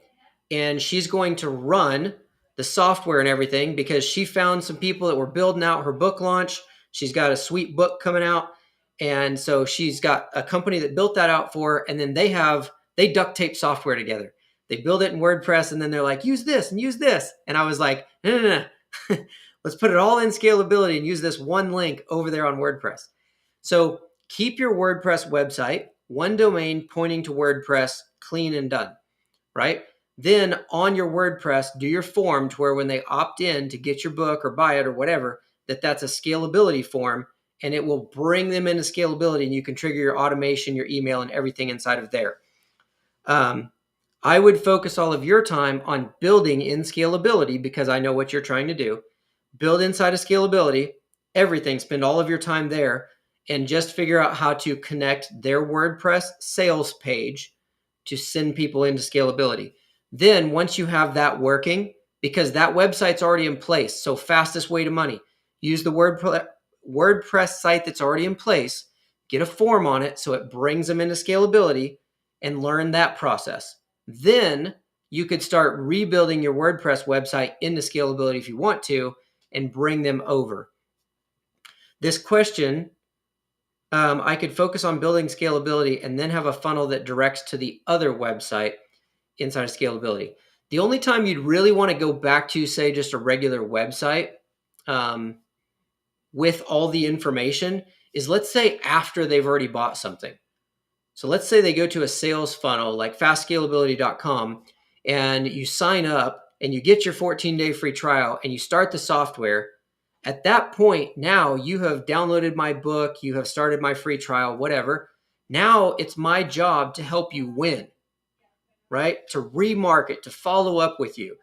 and she's going to run the software and everything because she found some people that were building out her book launch. She's got a sweet book coming out. And so she's got a company that built that out for her. And then they duct tape software together. They build it in WordPress and then they're like, use this and use this. And I was like, no. Let's put it all in Scalability and use this one link over there on WordPress. So keep your WordPress website, one domain pointing to WordPress, clean and done, right? Then on your WordPress, do your form to where when they opt in to get your book or buy it or whatever, that's a Scalability form and it will bring them into Scalability and you can trigger your automation, your email, and everything inside of there. I would focus all of your time on building in Scalability because I know what you're trying to do. Build inside of Scalability, everything, spend all of your time there and just figure out how to connect their WordPress sales page to send people into Scalability. Then once you have that working, because that website's already in place, so fastest way to money, use the WordPress site that's already in place, get a form on it so it brings them into Scalability and learn that process. Then you could start rebuilding your WordPress website into Scalability if you want to and bring them over. This question, I could focus on building Scalability and then have a funnel that directs to the other website inside of Scalability. The only time you'd really want to go back to, say, just a regular website with all the information is, let's say, after they've already bought something. So let's say they go to a sales funnel like fastscalability.com and you sign up and you get your 14-day free trial and you start the software. At that point, now you have downloaded my book, you have started my free trial, whatever. Now it's my job to help you win, right? To remarket, to follow up with you.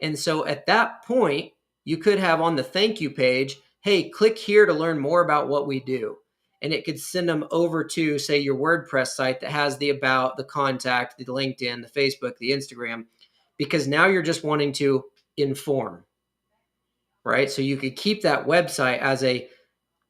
And so at that point, you could have on the thank you page, hey, click here to learn more about what we do. And it could send them over to, say, your WordPress site that has the about, the contact, the LinkedIn, the Facebook, the Instagram, because now you're just wanting to inform, right? So you could keep that website as a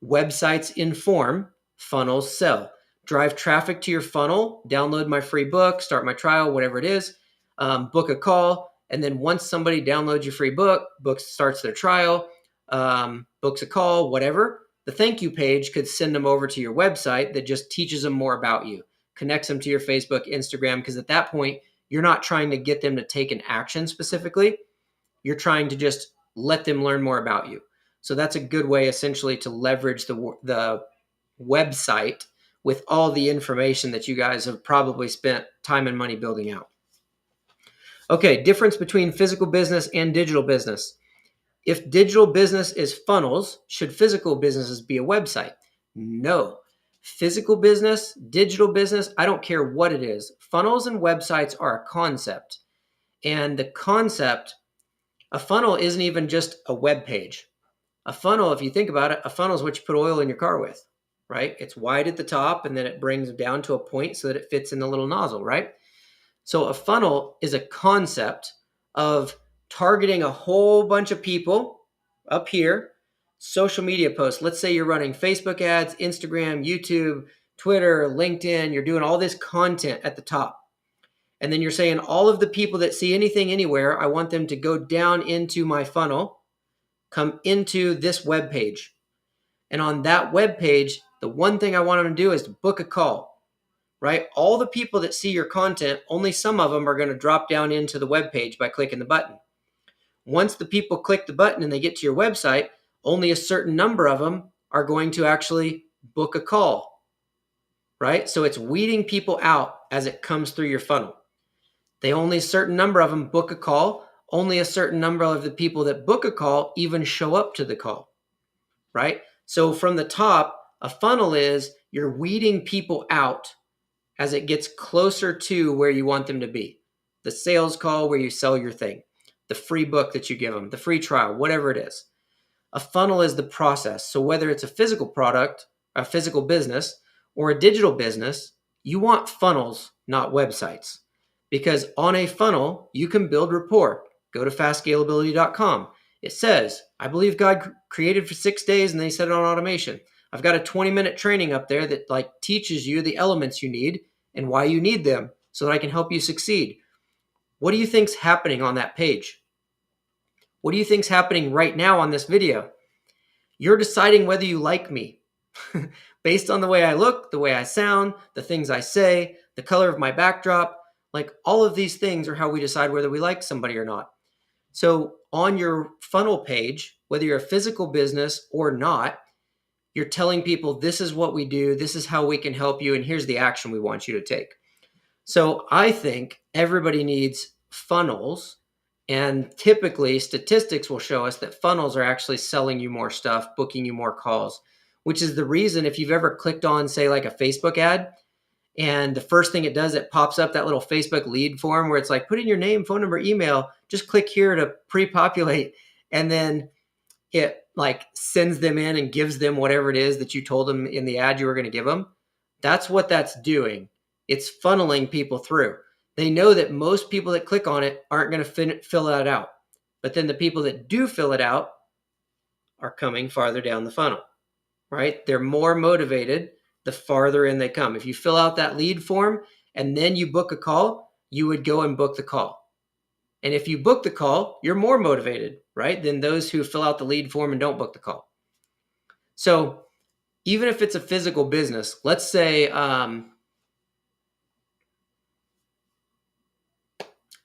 websites inform, funnels sell. Drive traffic to your funnel, download my free book, start my trial, whatever it is, book a call. And then once somebody downloads your free book starts their trial, books a call, whatever, the thank you page could send them over to your website that just teaches them more about you, connects them to your Facebook, Instagram, because at that point, you're not trying to get them to take an action specifically. You're trying to just let them learn more about you. So that's a good way essentially to leverage the website with all the information that you guys have probably spent time and money building out. Okay, difference between physical business and digital business. If digital business is funnels, should physical businesses be a website? No. Physical business, digital business, I don't care what it is. Funnels and websites are a concept. And the concept, a funnel isn't even just a web page. A funnel, if you think about it, a funnel is what you put oil in your car with, right? It's wide at the top and then it brings down to a point so that it fits in the little nozzle, right? So a funnel is a concept of targeting a whole bunch of people up here, social media posts. Let's say you're running Facebook ads, Instagram, YouTube, Twitter, LinkedIn. You're doing all this content at the top. And then you're saying all of the people that see anything anywhere, I want them to go down into my funnel, come into this web page. And on that web page, the one thing I want them to do is to book a call, right? All the people that see your content, only some of them are going to drop down into the web page by clicking the button. Once the people click the button and they get to your website, only a certain number of them are going to actually book a call, right? So it's weeding people out as it comes through your funnel. Only a certain number of them book a call. Only a certain number of the people that book a call even show up to the call, right? So from the top, a funnel is you're weeding people out as it gets closer to where you want them to be. The sales call where you sell your thing, the free book that you give them, the free trial, whatever it is. A funnel is the process. So whether it's a physical product, a physical business, or a digital business, you want funnels, not websites. Because on a funnel, you can build rapport. Go to fastscalability.com. It says, I believe God created for 6 days and then he set it on automation. I've got a 20-minute training up there that teaches you the elements you need and why you need them so that I can help you succeed. What do you think's happening on that page? What do you think's happening right now on this video? You're deciding whether you like me based on the way I look, the way I sound, the things I say, the color of my backdrop. All of these things are how we decide whether we like somebody or not. So on your funnel page, whether you're a physical business or not, you're telling people this is what we do, this is how we can help you, and here's the action we want you to take. So I think everybody needs funnels, and typically statistics will show us that funnels are actually selling you more stuff, booking you more calls, which is the reason if you've ever clicked on, say, a Facebook ad, and the first thing it does, it pops up that little Facebook lead form where it's put in your name, phone number, email, just click here to pre-populate. And then it sends them in and gives them whatever it is that you told them in the ad you were going to give them. That's what that's doing. It's funneling people through. They know that most people that click on it aren't going to fill that out. But then the people that do fill it out are coming farther down the funnel, right? They're more motivated the farther in they come. If you fill out that lead form and then you book a call, you would go and book the call. And if you book the call, you're more motivated, right, than those who fill out the lead form and don't book the call. So even if it's a physical business, let's say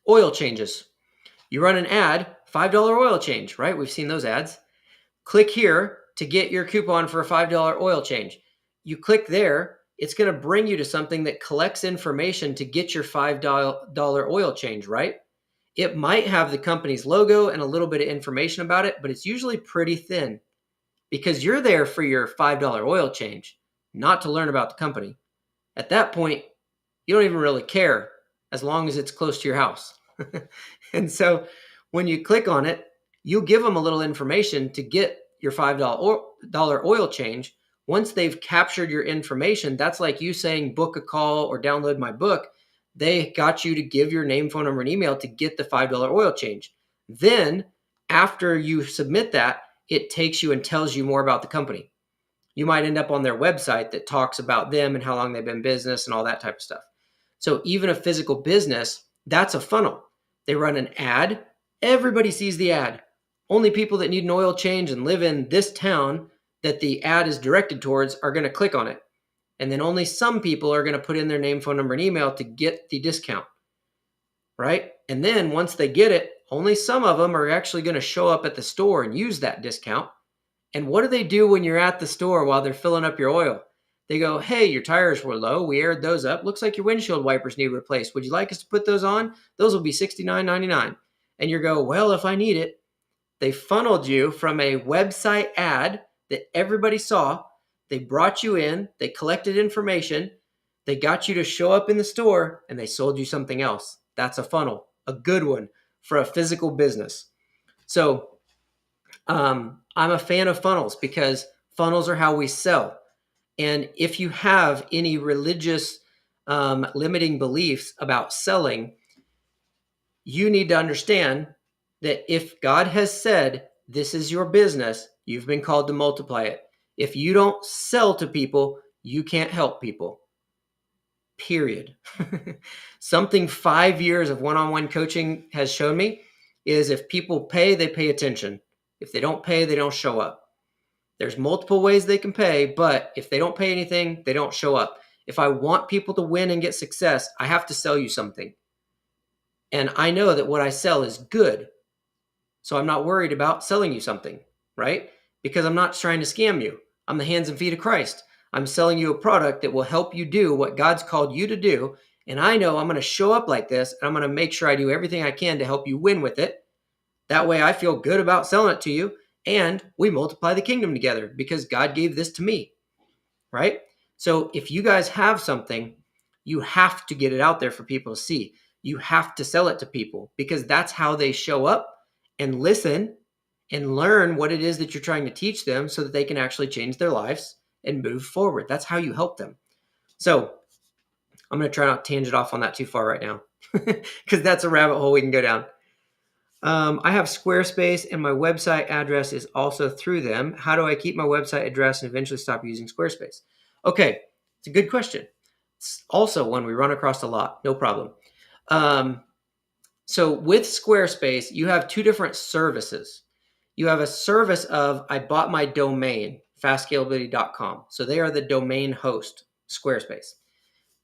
oil changes. You run an ad, $5 oil change, right? We've seen those ads. Click here to get your coupon for a $5 oil change. You click there, it's going to bring you to something that collects information to get your $5 oil change, right? It might have the company's logo and a little bit of information about it, but it's usually pretty thin because you're there for your $5 oil change, not to learn about the company. At that point, you don't even really care as long as it's close to your house. And so when you click on it, you give them a little information to get your $5 oil change. Once they've captured your information, that's like you saying book a call or download my book. They got you to give your name, phone number, and email to get the $5 oil change. Then after you submit that, it takes you and tells you more about the company. You might end up on their website that talks about them and how long they've been in business and all that type of stuff. So even a physical business, that's a funnel. They run an ad. Everybody sees the ad. Only people that need an oil change and live in this town that the ad is directed towards are going to click on it. And then only some people are going to put in their name, phone number, and email to get the discount, right? And then once they get it, only some of them are actually going to show up at the store and use that discount. And what do they do when you're at the store while they're filling up your oil? They go, hey, your tires were low. We aired those up. Looks like your windshield wipers need replaced. Would you like us to put those on? Those will be $69.99. And you go, well, if I need it. They funneled you from a website ad that everybody saw. They brought you in. They collected information. They got you to show up in the store, and they sold you something else. That's a funnel, a good one for a physical business. So I'm a fan of funnels because funnels are how we sell. And if you have any religious limiting beliefs about selling, you need to understand that if God has said, this is your business, you've been called to multiply it. If you don't sell to people, you can't help people. Period. Something 5 years of one-on-one coaching has shown me is if people pay, they pay attention. If they don't pay, they don't show up. There's multiple ways they can pay, but if they don't pay anything, they don't show up. If I want people to win and get success, I have to sell you something. And I know that what I sell is good. So I'm not worried about selling you something, right? Because I'm not trying to scam you. I'm the hands and feet of Christ. I'm selling you a product that will help you do what God's called you to do. And I know I'm going to show up like this, and I'm going to make sure I do everything I can to help you win with it. That way I feel good about selling it to you, and we multiply the kingdom together because God gave this to me, right? So if you guys have something, you have to get it out there for people to see. You have to sell it to people because that's how they show up and listen and learn what it is that you're trying to teach them so that they can actually change their lives and move forward. That's how you help them. So I'm going to try not to tangent off on that too far right now because that's a rabbit hole we can go down. I have Squarespace and my website address is also through them. How do I keep my website address and eventually stop using Squarespace? Okay, it's a good question. It's also one we run across a lot. No problem. So with Squarespace, you have two different services. You have a service of, I bought my domain, fastscalability.com. So they are the domain host, Squarespace.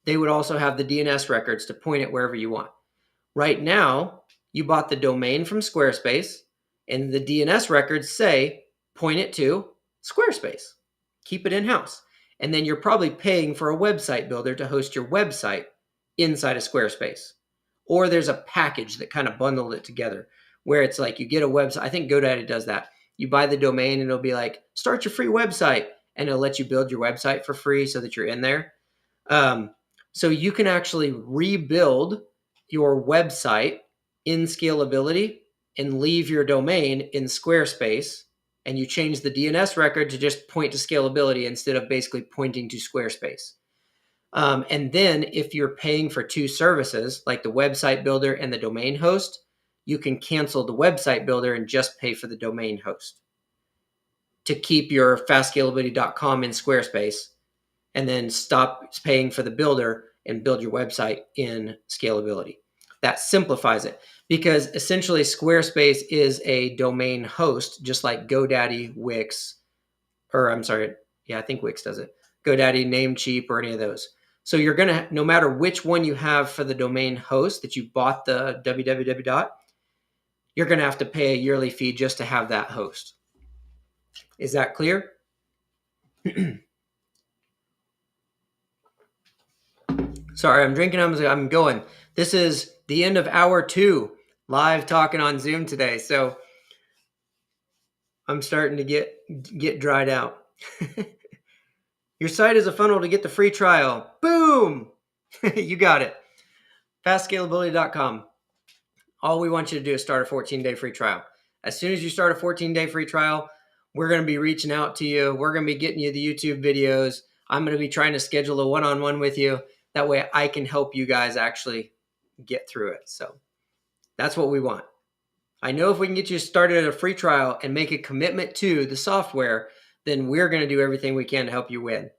They would also have the DNS records to point it wherever you want. Right now, you bought the domain from Squarespace, and the DNS records say, point it to Squarespace. Keep it in-house. And then you're probably paying for a website builder to host your website inside of Squarespace. Or there's a package that kind of bundled it together where it's like you get a website. I think GoDaddy does that. You buy the domain and it'll be like, start your free website. And it'll let you build your website for free so that you're in there. So you can actually rebuild your website in Scalability and leave your domain in Squarespace. And you change the DNS record to just point to Scalability instead of basically pointing to Squarespace. And then if you're paying for two services, like the website builder and the domain host, you can cancel the website builder and just pay for the domain host to keep your fastscalability.com in Squarespace and then stop paying for the builder and build your website in Scalability. That simplifies it because essentially Squarespace is a domain host, just like GoDaddy, Wix, I think Wix does it. GoDaddy, Namecheap, or any of those. So you're going to, no matter which one you have for the domain host that you bought the www. You're going to have to pay a yearly fee just to have that host. Is that clear? Sorry, I'm drinking. I'm going. This is the end of hour 2, live talking on Zoom today. So I'm starting to get dried out. Your site is a funnel to get the free trial. Boom! You got it. Fastscalability.com. All we want you to do is start a 14-day free trial. As soon as you start a 14-day free trial, we're going to be reaching out to you. We're going to be getting you the YouTube videos. I'm going to be trying to schedule a one-on-one with you. That way I can help you guys actually get through it. So that's what we want. I know if we can get you started at a free trial and make a commitment to the software, then we're going to do everything we can to help you win.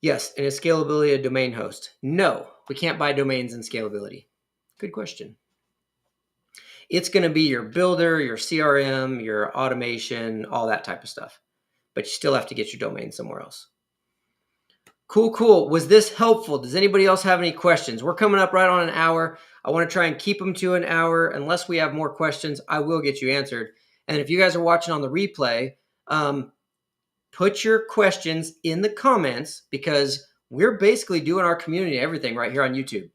Yes, and is Scalability a domain host? No, we can't buy domains in Scalability. Good question. It's going to be your builder, your CRM, your automation, all that type of stuff. But you still have to get your domain somewhere else. Cool. Was this helpful? Does anybody else have any questions? We're coming up right on an hour. I want to try and keep them to an hour. Unless we have more questions, I will get you answered. And if you guys are watching on the replay, Put your questions in the comments, because we're basically doing our community everything right here on YouTube.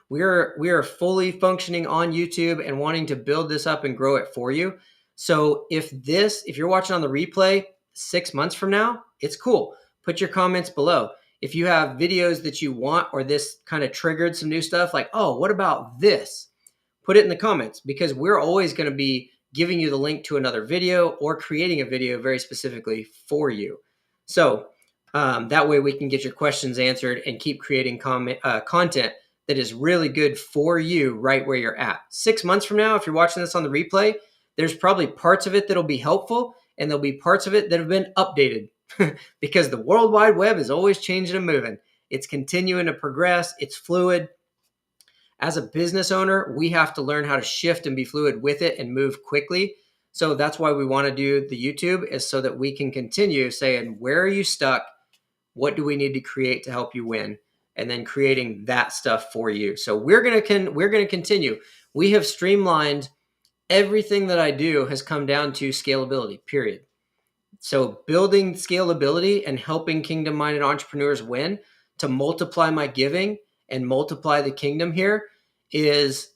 We are fully functioning on YouTube and wanting to build this up and grow it for you. So if you're watching on the replay 6 months from now, it's cool. Put your comments below. If you have videos that you want, or this kind of triggered some new stuff, like, oh, what about this? Put it in the comments, because we're always going to be giving you the link to another video or creating a video very specifically for you. So that way we can get your questions answered and keep creating content that is really good for you right where you're at. 6 months from now, if you're watching this on the replay, there's probably parts of it that'll be helpful, and there'll be parts of it that have been updated because the World Wide Web is always changing and moving. It's continuing to progress. It's fluid. As a business owner, we have to learn how to shift and be fluid with it and move quickly. So that's why we want to do the YouTube, is so that we can continue saying, where are you stuck? What do we need to create to help you win? And then creating that stuff for you. So we're going to continue. We have streamlined everything that I do has come down to scalability, period. So building scalability and helping kingdom-minded entrepreneurs win to multiply my giving and multiply the kingdom here is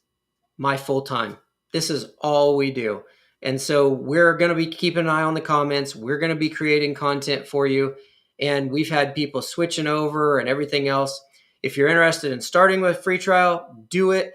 my full time. This is all we do. And so we're going to be keeping an eye on the comments. We're going to be creating content for you. And we've had people switching over and everything else. If you're interested in starting with free trial, do it.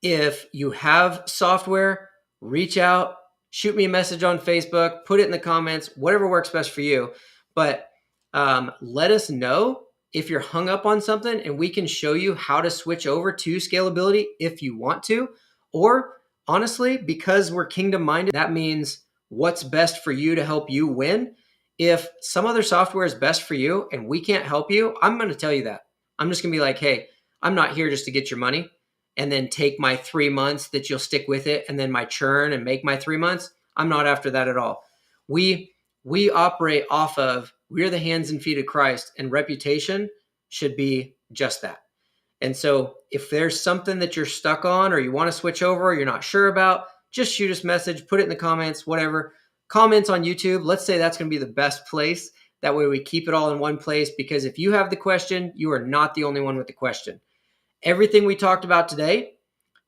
If you have software, reach out, shoot me a message on Facebook, put it in the comments, whatever works best for you. But let us know if you're hung up on something, and we can show you how to switch over to scalability if you want to. Or honestly, because we're kingdom minded, that means what's best for you to help you win. If some other software is best for you and we can't help you, I'm going to tell you that. I'm just going to be like, hey, I'm not here just to get your money and then take my 3 months that you'll stick with it, and then my churn and make my 3 months. I'm not after that at all. We operate off of, we're the hands and feet of Christ, and reputation should be just that. And so if there's something that you're stuck on, or you want to switch over, or you're not sure about, just shoot us a message, put it in the comments, whatever. Comments on YouTube, let's say that's going to be the best place. That way we keep it all in one place, because if you have the question, you are not the only one with the question. Everything we talked about today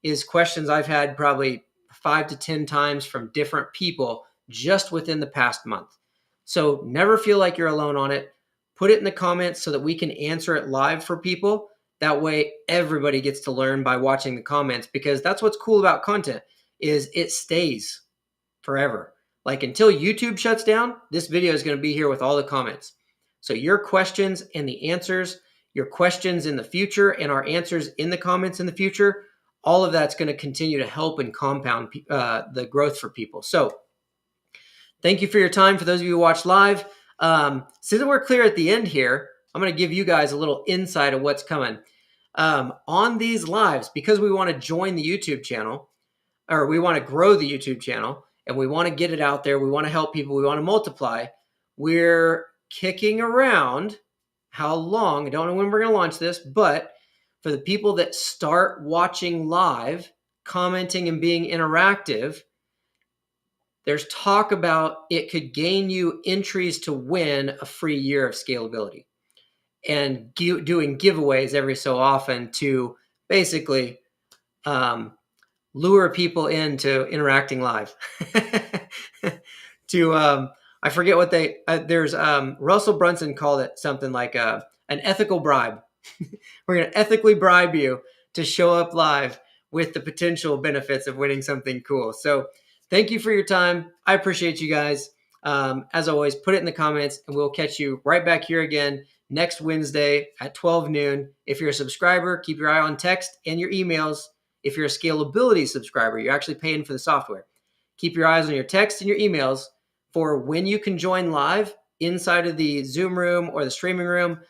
is questions I've had probably 5 to 10 times from different people just within the past month. So never feel like you're alone on it. Put it in the comments so that we can answer it live for people. That way everybody gets to learn by watching the comments, because that's what's cool about content, is it stays forever. Like until YouTube shuts down, this video is going to be here with all the comments. So your questions and the answers, your questions in the future and our answers in the comments in the future, all of that's going to continue to help and compound the growth for people. So thank you for your time. For those of you who watch live, so that we're clear at the end here, I'm going to give you guys a little insight of what's coming. On these lives, because we want to join the YouTube channel, or we want to grow the YouTube channel, and we want to get it out there, we want to help people, we want to multiply, we're kicking around how long, I don't know when we're going to launch this, but for the people that start watching live, commenting and being interactive, there's talk about it could gain you entries to win a free year of scalability, and doing giveaways every so often to basically lure people into interacting live. I forget what there's Russell Brunson called it something like an ethical bribe. We're going to ethically bribe you to show up live with the potential benefits of winning something cool. So thank you for your time. I appreciate you guys. As always, put it in the comments, and we'll catch you right back here again next Wednesday at 12 noon. If you're a subscriber, keep your eye on text and your emails. If you're a Scalability subscriber, you're actually paying for the software. Keep your eyes on your text and your emails for when you can join live inside of the Zoom room or the streaming room.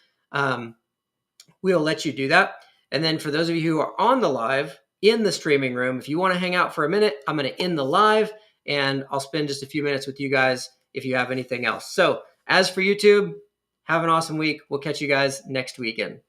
We'll let you do that. And then for those of you who are on the live in the streaming room, if you want to hang out for a minute, I'm going to end the live, and I'll spend just a few minutes with you guys if you have anything else. So as for YouTube, have an awesome week. We'll catch you guys next weekend.